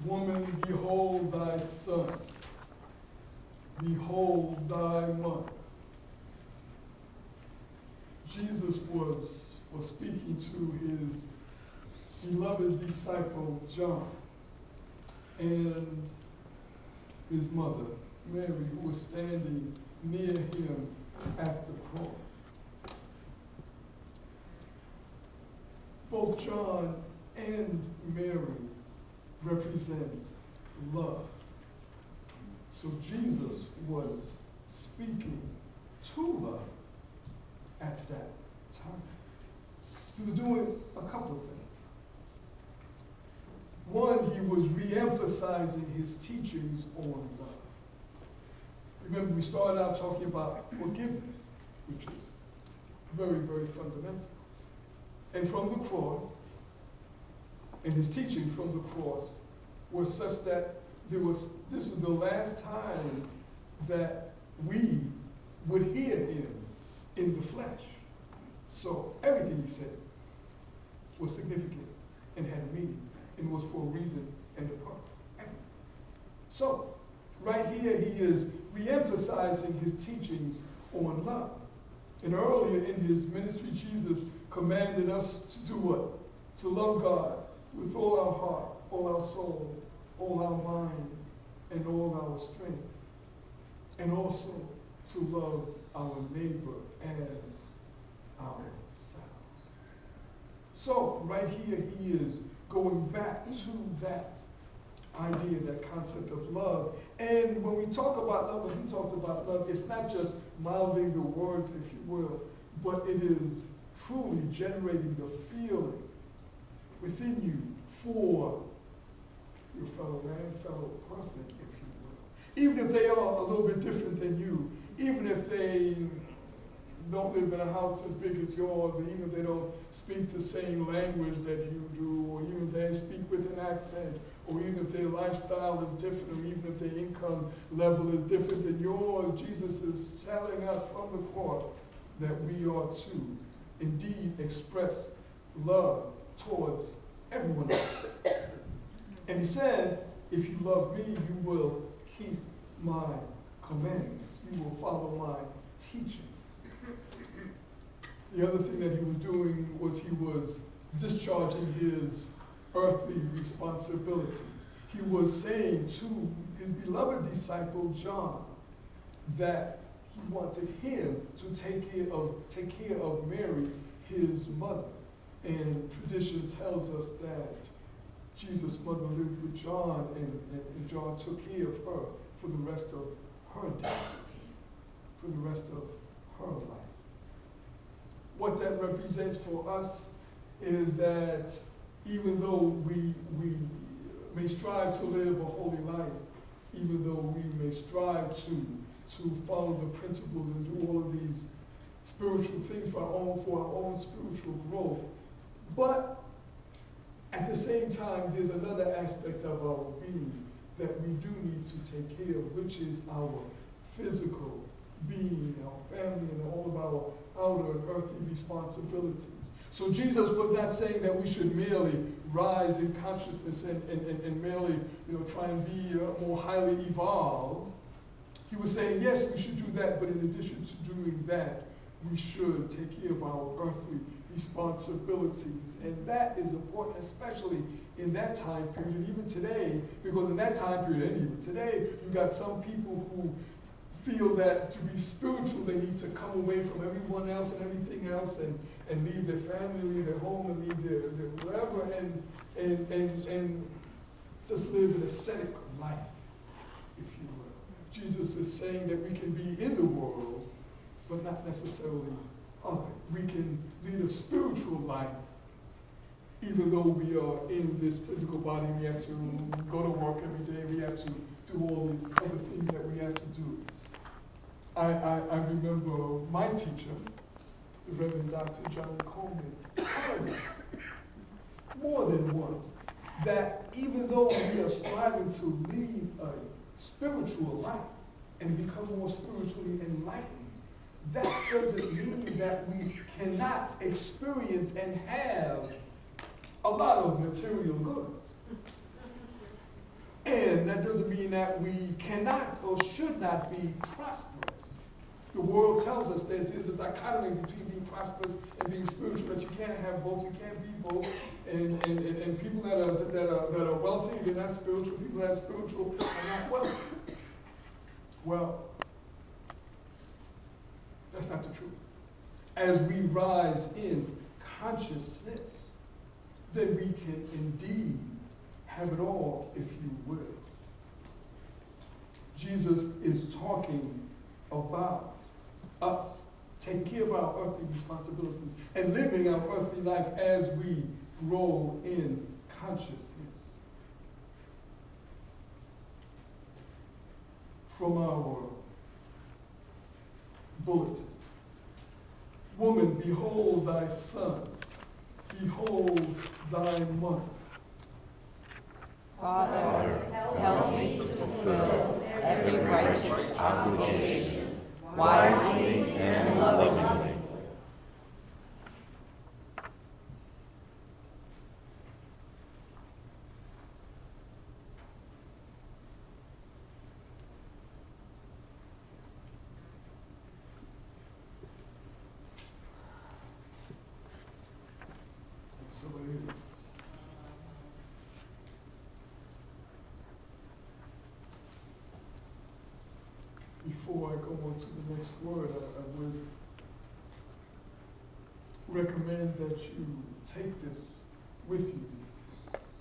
Woman, behold thy son. Behold thy mother. Jesus was speaking to his beloved disciple John and his mother, Mary, who was standing near him at the cross. Both John and Mary represent love. So Jesus was speaking to love at that time. He was doing a couple of things. One, he was re-emphasizing his teachings on love. Remember, we started out talking about forgiveness, which is very, very fundamental. And from the cross, and his teaching from the cross was such that this was the last time that we would hear him in the flesh. So everything he said was significant and had a meaning and was for a reason and a purpose. Everything. So right here he is re-emphasizing his teachings on love. And earlier in his ministry, Jesus commanded us to do what? To love God with all our heart, all our soul, all our mind, and all our strength. And also to love our neighbor as ourselves. So right here he is going back to that idea, that concept of love. And when we talk about love, when he talks about love, it's not just mouthing the words, if you will, but it is truly generating the feeling within you for your fellow man, fellow person, if you will. Even if they are a little bit different than you, even if they don't live in a house as big as yours, or even if they don't speak the same language that you do, or even if they speak with an accent, or even if their lifestyle is different, or even if their income level is different than yours, Jesus is telling us from the cross that we are to indeed express love towards everyone else. And he said, if you love me, you will keep my commandments. You will follow my teachings. The other thing that he was doing was he was discharging his earthly responsibilities. He was saying to his beloved disciple John that he wanted him to take care of Mary, his mother. And tradition tells us that Jesus' mother lived with John, and John took care of her for the rest of her days, for the rest of her life. What that represents for us is that even though we may strive to live a holy life, even though we may strive to follow the principles and do all of these spiritual things for our own spiritual growth, but at the same time, there's another aspect of our being that we do need to take care of, which is our physical being, our family, and all of our outer earthly responsibilities. So Jesus was not saying that we should merely rise in consciousness and merely try and be more highly evolved. He was saying, yes, we should do that, but in addition to doing that, we should take care of our earthly responsibilities. And that is important, especially in that time period, even today, because in that time period, and even today, you got some people who feel that to be spiritual, they need to come away from everyone else and everything else and leave their family, leave their home, and leave their whatever, and just live an ascetic life, if you will. Jesus is saying that we can be in the world, but not necessarily of it. We can lead a spiritual life, even though we are in this physical body. We have to go to work every day. We have to do all these other things that we have to do. I remember my teacher, the Reverend Dr. John Coleman, telling us more than once that even though we are striving to lead a spiritual life and become more spiritually enlightened, that doesn't mean that we cannot experience and have a lot of material goods. that doesn't mean that we cannot or should not be prosperous. The world tells us that there's a dichotomy between being prosperous and being spiritual, that you can't have both, you can't be both. And people that are wealthy, they're not spiritual. People that are spiritual are not wealthy. Well, that's not the truth. As we rise in consciousness, then we can indeed have it all, if you will. Jesus is talking about us taking care of our earthly responsibilities and living our earthly life as we grow in consciousness. From our bulletin. Woman, behold thy son. Behold thy mother. Father, help me to fulfill every righteous obligation, wisely and lovingly. So it is. Before I go on to the next word, I would recommend that you take this with you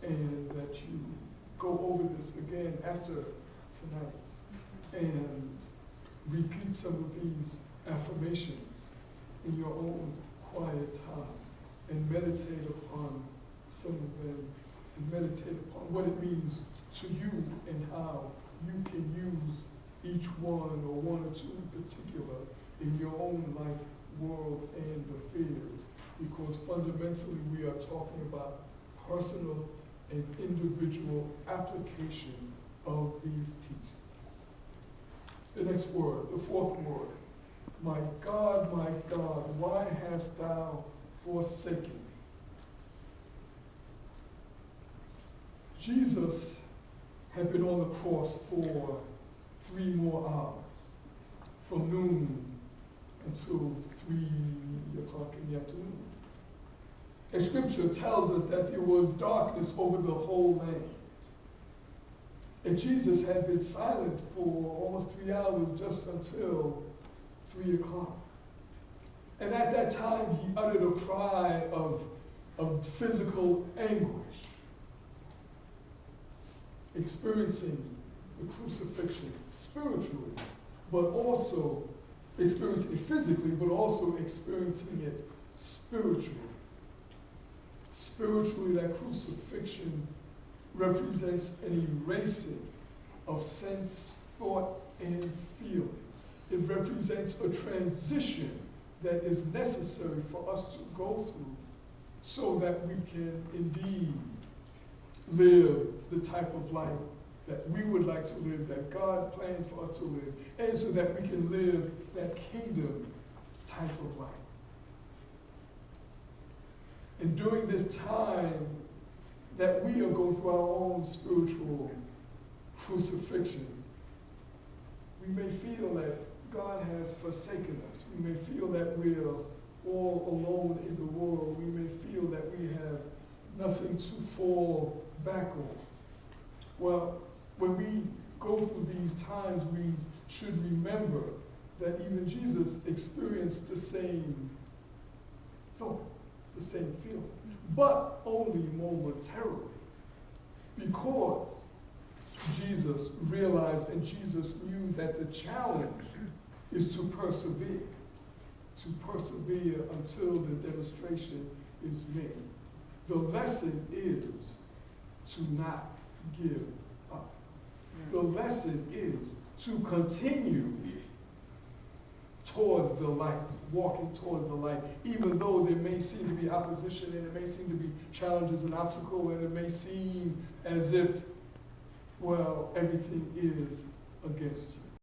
and that you go over this again after tonight and repeat some of these affirmations in your own quiet time and meditate upon some of them and meditate upon what it means to you and how you can use each one or one or two in particular in your own life, world, and affairs, because fundamentally we are talking about personal and individual application of these teachings. The next word, the fourth word, my God, why hast thou forsaken me? Jesus had been on the cross for 3 more hours, from noon until 3 o'clock in the afternoon. And scripture tells us that there was darkness over the whole land. And Jesus had been silent for almost 3 hours, just until 3 o'clock. And at that time, he uttered a cry of physical anguish, experiencing the crucifixion spiritually, but also experiencing it physically, but also experiencing it spiritually. Spiritually, that crucifixion represents an erasing of sense, thought, and feeling. It represents a transition that is necessary for us to go through so that we can indeed live the type of life that we would like to live, that God planned for us to live, and so that we can live that kingdom type of life. And during this time that we are going through our own spiritual crucifixion, we may feel that God has forsaken us. We may feel that we are all alone in the world. We may feel that we have nothing to fall back on. Well, when we go through these times, we should remember that even Jesus experienced the same thought, the same feeling, but only momentarily, because Jesus realized and Jesus knew that the challenge is to persevere until the demonstration is made. The lesson is to not give up. The lesson is to continue towards the light, walking towards the light, even though there may seem to be opposition and there may seem to be challenges and obstacles, and it may seem as if, well, everything is against you.